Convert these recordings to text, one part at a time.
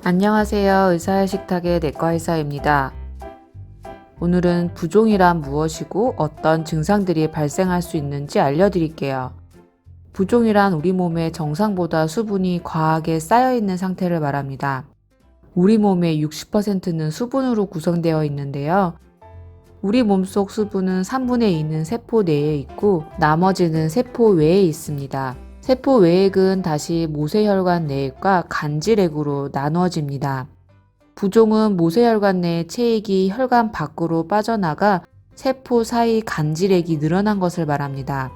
안녕하세요. 의사의 식탁의 내과의사입니다. 오늘은 부종이란 무엇이고 어떤 증상들이 발생할 수 있는지 알려드릴게요. 부종이란 우리 몸에 정상보다 수분이 과하게 쌓여있는 상태를 말합니다. 우리 몸의 60%는 수분으로 구성되어 있는데요. 우리 몸속 수분은 3분의 2는 세포 내에 있고 나머지는 세포 외에 있습니다. 세포 외액은 다시 모세혈관 내액과 간질액으로 나누어집니다. 부종은 모세혈관 내 체액이 혈관 밖으로 빠져나가 세포 사이 간질액이 늘어난 것을 말합니다.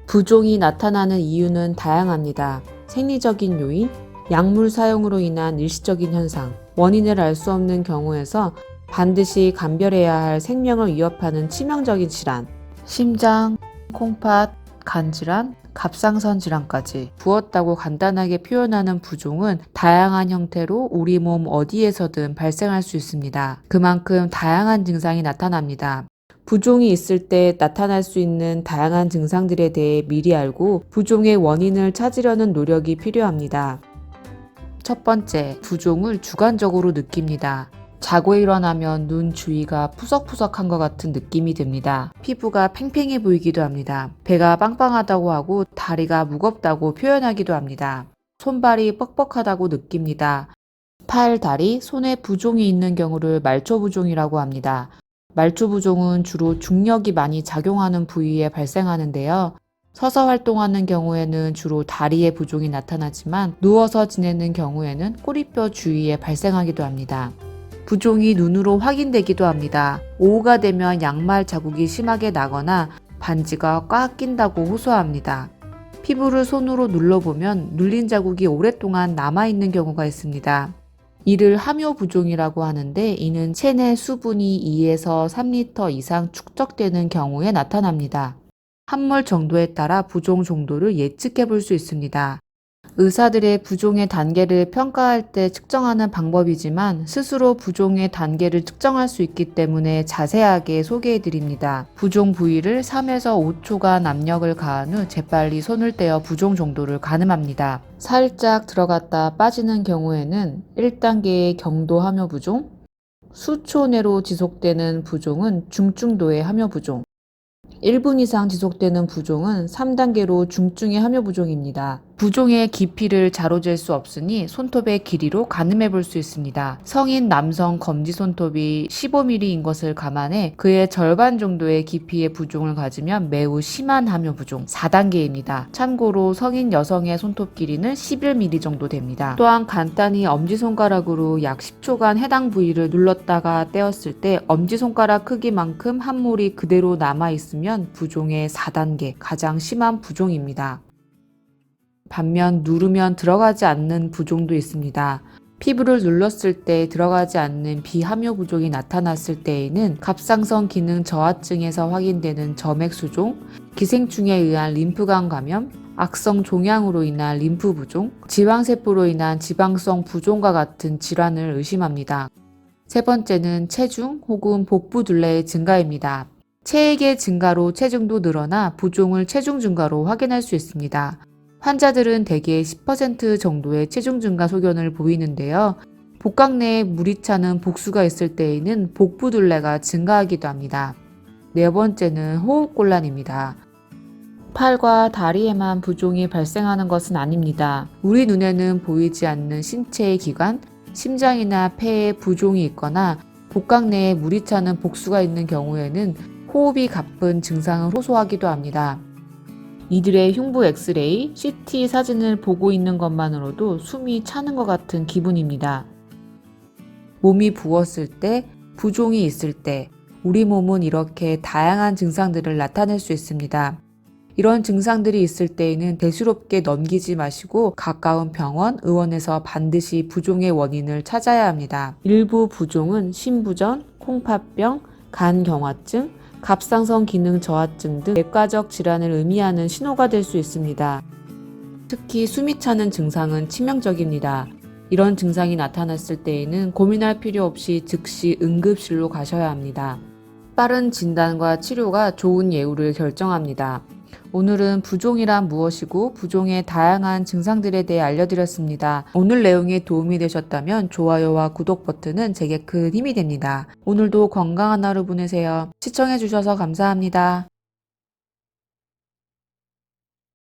부종이 나타나는 이유는 다양합니다. 생리적인 요인, 약물 사용으로 인한 일시적인 현상, 원인을 알 수 없는 경우에서 반드시 감별해야 할 생명을 위협하는 치명적인 질환, 심장, 콩팥, 간질환, 갑상선 질환까지 부었다고 간단하게 표현하는 부종은 다양한 형태로 우리 몸 어디에서든 발생할 수 있습니다. 그만큼 다양한 증상이 나타납니다. 부종이 있을 때 나타날 수 있는 다양한 증상들에 대해 미리 알고 부종의 원인을 찾으려는 노력이 필요합니다. 첫 번째, 부종을 주관적으로 느낍니다. 자고 일어나면 눈 주위가 푸석푸석한 것 같은 느낌이 듭니다. 피부가 팽팽해 보이기도 합니다. 배가 빵빵하다고 하고 다리가 무겁다고 표현하기도 합니다. 손발이 뻑뻑하다고 느낍니다. 팔, 다리, 손에 부종이 있는 경우를 말초부종이라고 합니다. 말초부종은 주로 중력이 많이 작용하는 부위에 발생하는데요. 서서 활동하는 경우에는 주로 다리에 부종이 나타나지만 누워서 지내는 경우에는 꼬리뼈 주위에 발생하기도 합니다. 부종이 눈으로 확인되기도 합니다. 오후가 되면 양말 자국이 심하게 나거나 반지가 꽉 낀다고 호소합니다. 피부를 손으로 눌러보면 눌린 자국이 오랫동안 남아있는 경우가 있습니다. 이를 함요부종이라고 하는데 이는 체내 수분이 2에서 3리터 이상 축적되는 경우에 나타납니다. 함몰 정도에 따라 부종 정도를 예측해 볼 수 있습니다. 의사들의 부종의 단계를 평가할 때 측정하는 방법이지만 스스로 부종의 단계를 측정할 수 있기 때문에 자세하게 소개해 드립니다. 부종 부위를 3에서 5초간 압력을 가한 후 재빨리 손을 떼어 부종 정도를 가늠합니다. 살짝 들어갔다 빠지는 경우에는 1단계의 경도 함요부종, 수초 내로 지속되는 부종은 중증도의 함요부종, 1분 이상 지속되는 부종은 3단계로 중증의 함요부종입니다. 부종의 깊이를 자로잴 수 없으니 손톱의 길이로 가늠해 볼 수 있습니다. 성인 남성 검지 손톱이 15mm인 것을 감안해 그의 절반 정도의 깊이의 부종을 가지면 매우 심한 함요부종 4단계입니다. 참고로 성인 여성의 손톱 길이는 11mm 정도 됩니다. 또한 간단히 엄지손가락으로 약 10초간 해당 부위를 눌렀다가 떼었을 때 엄지손가락 크기만큼 함몰이 그대로 남아있으면 부종의 4단계, 가장 심한 부종입니다. 반면 누르면 들어가지 않는 부종도 있습니다. 피부를 눌렀을 때 들어가지 않는 비함요 부종이 나타났을 때에는 갑상선 기능 저하증에서 확인되는 점액수종, 기생충에 의한 림프관 감염, 악성 종양으로 인한 림프 부종, 지방세포로 인한 지방성 부종과 같은 질환을 의심합니다. 세 번째는 체중 혹은 복부 둘레의 증가입니다. 체액의 증가로 체중도 늘어나 부종을 체중 증가로 확인할 수 있습니다. 환자들은 대개 10% 정도의 체중 증가 소견을 보이는데요. 복강 내에 물이 차는 복수가 있을 때에는 복부 둘레가 증가하기도 합니다. 네 번째는 호흡곤란입니다. 팔과 다리에만 부종이 발생하는 것은 아닙니다. 우리 눈에는 보이지 않는 신체의 기관, 심장이나 폐에 부종이 있거나 복강 내에 물이 차는 복수가 있는 경우에는 호흡이 가쁜 증상을 호소하기도 합니다. 이들의 흉부 엑스레이, CT 사진을 보고 있는 것만으로도 숨이 차는 것 같은 기분입니다. 몸이 부었을 때, 부종이 있을 때, 우리 몸은 이렇게 다양한 증상들을 나타낼 수 있습니다. 이런 증상들이 있을 때에는 대수롭게 넘기지 마시고 가까운 병원, 의원에서 반드시 부종의 원인을 찾아야 합니다. 일부 부종은 심부전, 콩팥병, 간경화증, 갑상선 기능 저하증 등 내과적 질환을 의미하는 신호가 될 수 있습니다. 특히 숨이 차는 증상은 치명적입니다. 이런 증상이 나타났을 때에는 고민할 필요 없이 즉시 응급실로 가셔야 합니다. 빠른 진단과 치료가 좋은 예후를 결정합니다. 오늘은 부종이란 무엇이고 부종의 다양한 증상들에 대해 알려드렸습니다. 오늘 내용이 도움이 되셨다면 좋아요와 구독 버튼은 제게 큰 힘이 됩니다. 오늘도 건강한 하루 보내세요. 시청해주셔서 감사합니다.